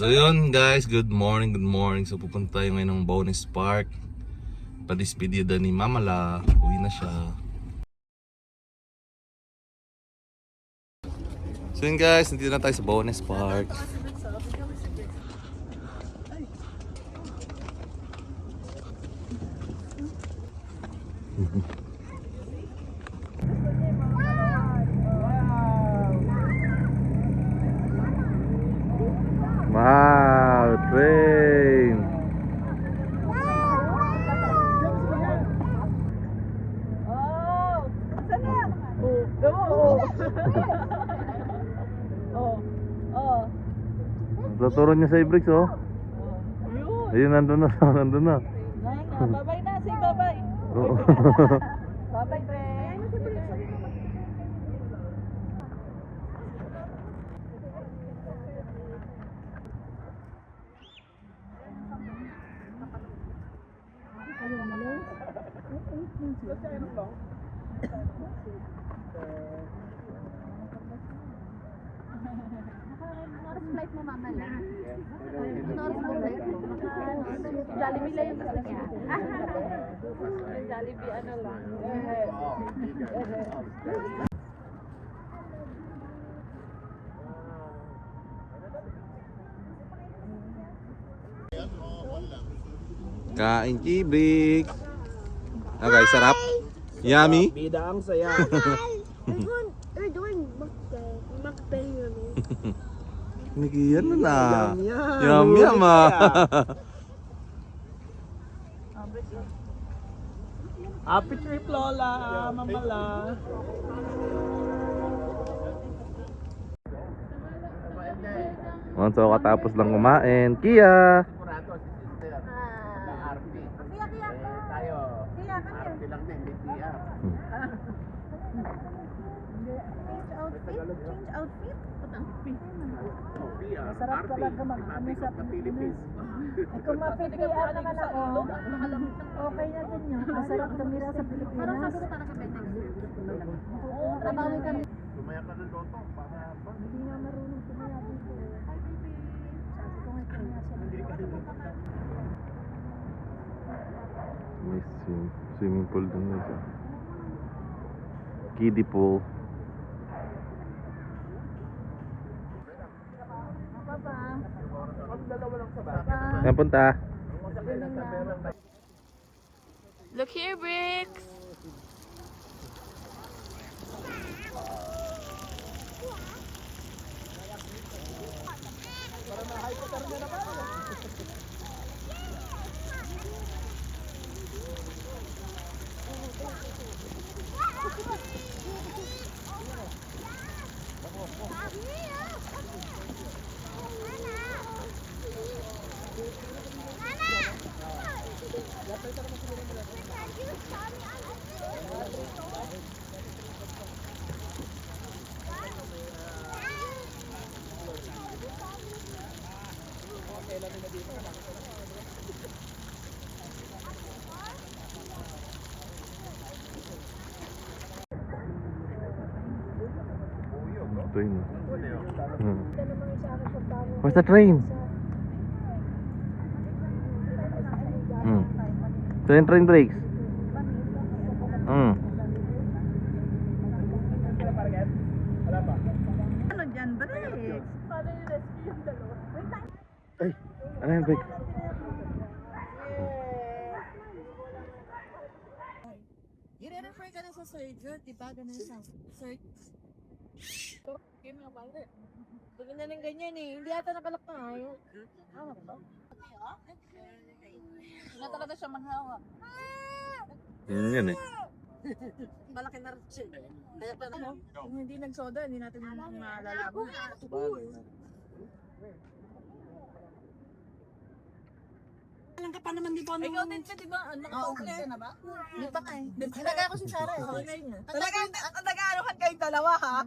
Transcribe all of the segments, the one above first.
So yun guys, good morning. So pupunta tayo ngayon ng Bones Park. Padispedida ni Mamala. Uwi na siya. So yun guys, nandito na tayo sa Bones Park. Wow, train. Tuturo niya sa Ibrix, oh. Ayun, nandun na. Babay na, say babay. Oo. Babay, friend. Oras flight mo mamala. Oras mo flight mo. Jollibee lang yung gusto niya. Jollibee ano lang. Kain Ibrix. Okay, sarap. Yummy. Bida ang saya. We're doing mukbang. Nagiyan mo na. Yum, Yum ah. Happy trip, Lola. Mamala. So katapos lang kumain. Kia. Change outfit? Masarap talaga mag-ano sa Pilipinas. Ay, kung mapipilian naman ako, okay na din yun. Masarap tumira sa Pilipinas. Parang sabi ko talaga ba Oo, trabaho kami. Tumaya ka ng loto para Hindi nga marunong tumira dito. Sabi ko nga kanya siya. May swimming pool dun na. Kiddie pool. Saan punta? Look here, Brix! Train. Where's the train? Train breaks. Ano dyan, Brix? Paano yung rescue yung dalawa? Ay, ano yung break? I-refer ka na sa surgeon, di ba? Ganun sa search. Game nga ba? Bagay na ng ganyan eh. Hindi ata nakalak na ayaw. Ano ba? Wala talaga siya manghawak. Yan eh. Malaki na rin siya. Kaya pa ano? Kung hindi nagsoda, hindi natin malalaban. Alam ka pa naman di ba? Ikaw din siya di ba? Nakaka-okay ka na ba? Hindi pa ka eh. Talaga ako si Sarah eh. Talaga anuhan kayong dalawa ha?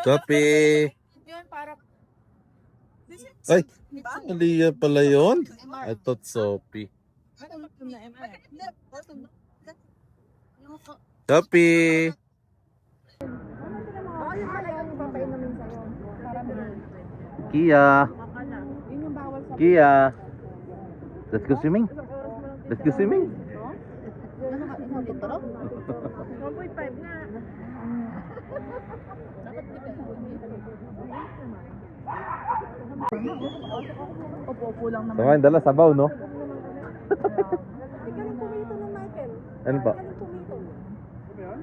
Sophie! Yun para... Ay! Aliyah pala yun? I thought Sophie. Sophie! Kia! Yun Kia. Let's go swimming. Let's go swimming. Isang litro? 1.5 nga. Opo-opo lang naman. Tama yung dala, sabaw, no? Hindi ka rin pumito ng Michael. Ano pa? Hindi ka rin pumito. Yan.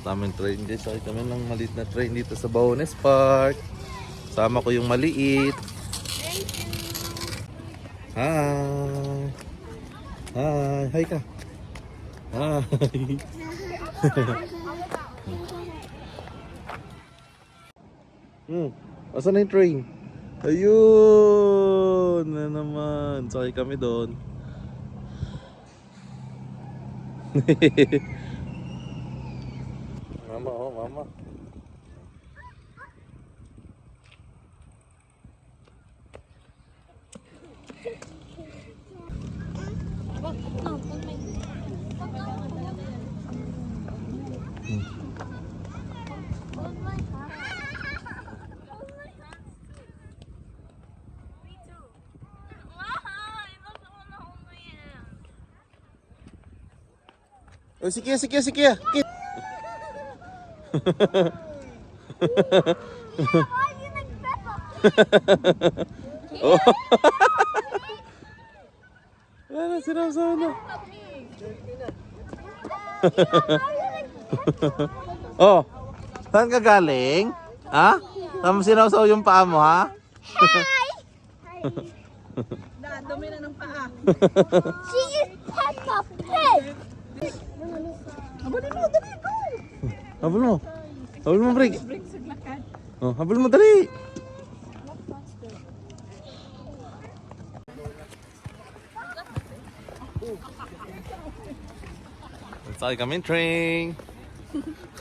Tamang train guys. Sakay kami ng maliit na train dito sa Baones Park. Sama ko yung maliit. Hi. Hi. Hi ka. Hi. Asan na yung train? Ayun na naman. Sakay kami doon. Mama, oh, mama. Oh, si Kia, si Kia, si Kia. Kia. Oh. Wala, sinasawa na. Oh, saan ka galing? Ha? Saan mo sinawsaw yung paa mo, ha? Dumi na ng paa. She is Peppa Pig! Abulin mo, dali ko. Habol mo. Habol mo, break. Oh, habol mo, dali. Sakay kami train.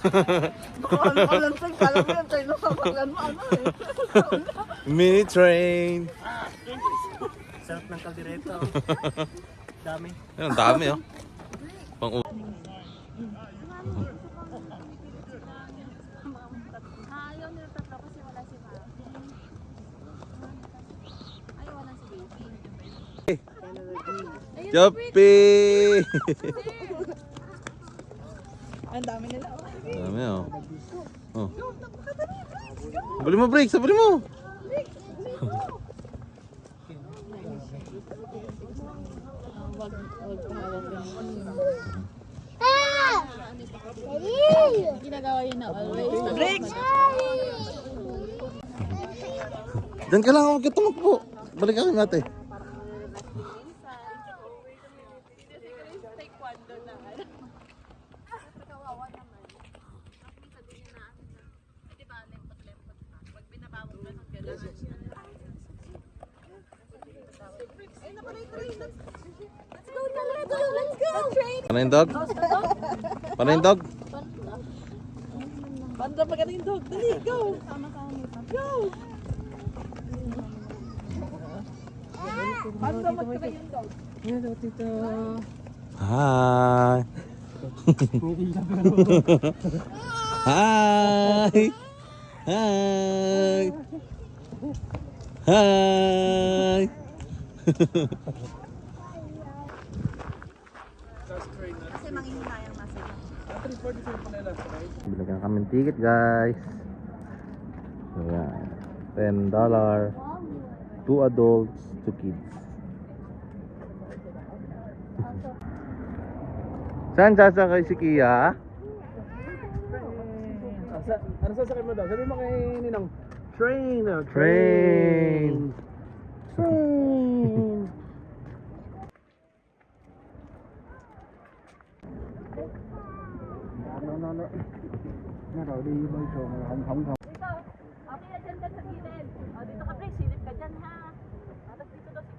Alam ko, kala mo yung train mo, kapaglan mo, ano eh. Mini train. Sarap ng kaldereta. Dami. Ayun, dami oh. Pang Ayaw nila tatlo kasi wala si Ma. Ay, wala si baby. Choppy! Ang dami nila. Dami oh. Oh. Habulin mo, break. Habulin mo. Ginagawa yun na always. Breaks! Diyan ka lang, huwag ka tumakbo. Balik kami ate. Paano yung dog? Paano yung dog? Banda magaling dog. Dali, go! Go! Banda magaling yung dog. Hello, tito. Hi! Hi! Hi! Hi! Kasi manghihinayang nasa Bilagyan kami ng ticket guys. Ayan. $10. 2 adults, 2 kids. Saan sasakay si Kia? Ano sasakay mo daw? Sabi mo kay Ninang. Train. Train. Train. No. Nó rồi đi bơi xuồng không. Dito, okay, dyan ka sa gilid. O, dito ka, break, silip ka dyan, ha? Tapos dito daw si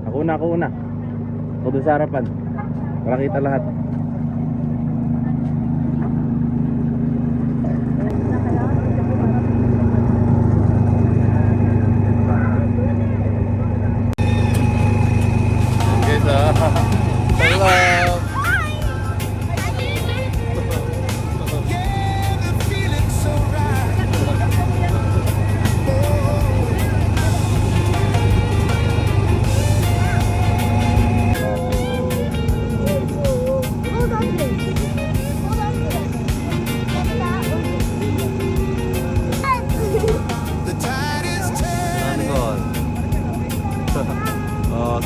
Ako una. Ako doon sa harapan. Para kita lahat.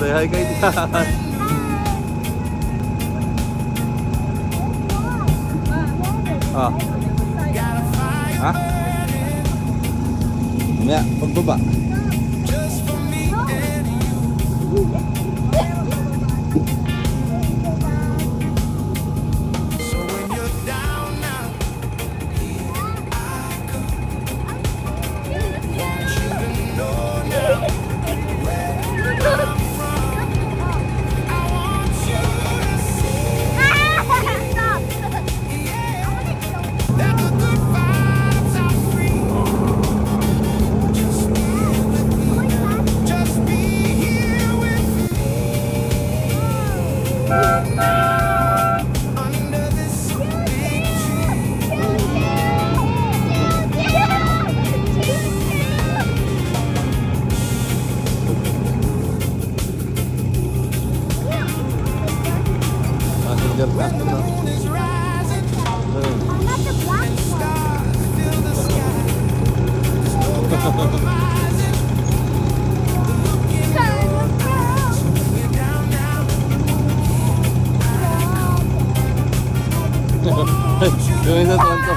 Say hi kay Dad. Ah. Ha? Mamaya, pagbaba. Passenger ka. Gawin sa tonto.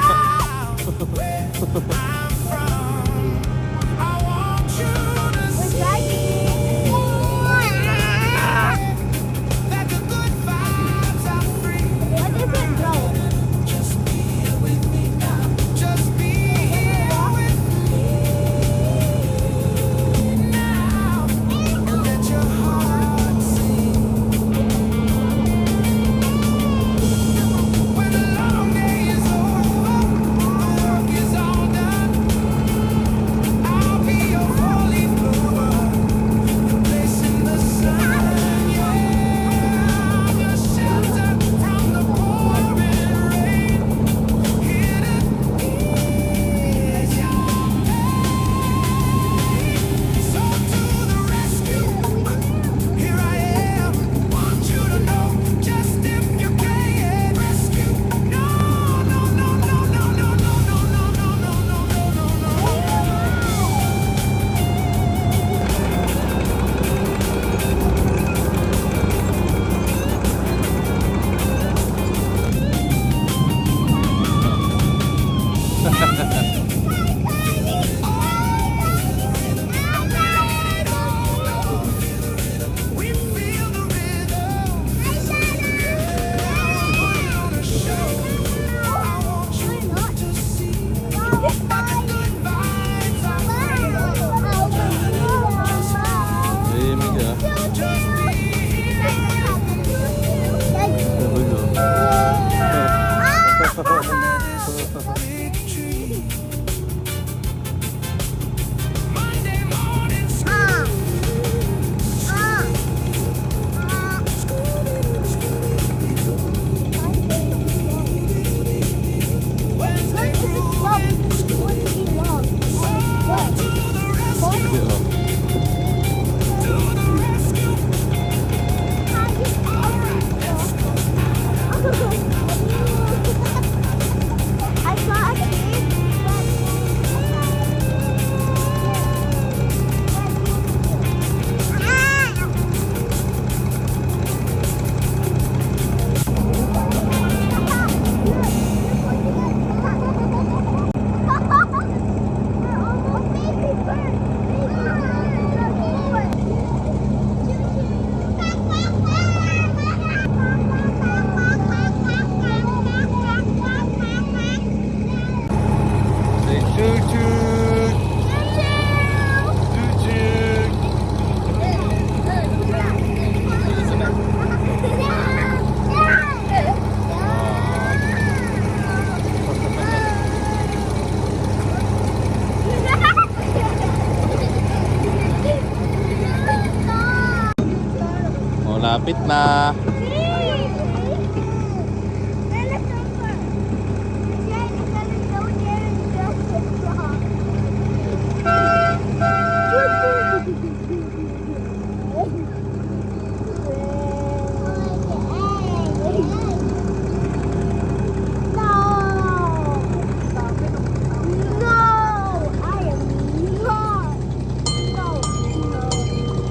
Malapit na.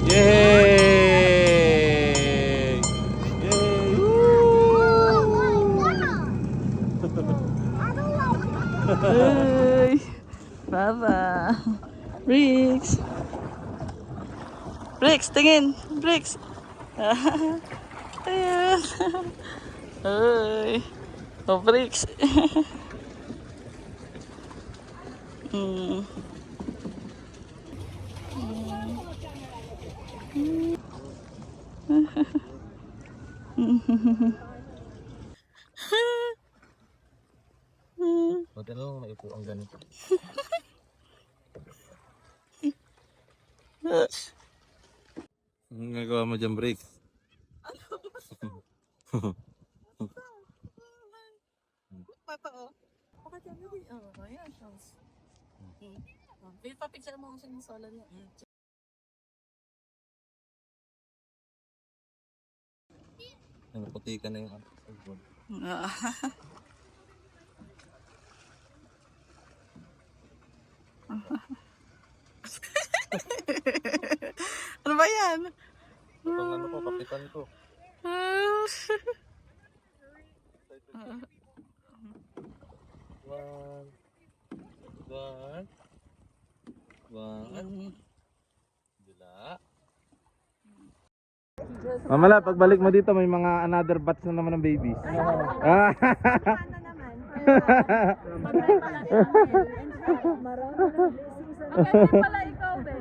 Yay! Bricks. Bricks, tingin. Bricks. Ayan. Ay. Oh, Bricks. Buti na lang naipo ang ganito. Anong nagawa mo dyan, break? Totoo. Bakit yan? Ayan, chance. Papicture mo kasi ng solo niya. Naputi ka na yung Ano ba yan? Itong ano ko, kapitan ko. One. Dila. Mamala, pagbalik mo dito may mga another batch na naman ng babies. Pala ikaw, be.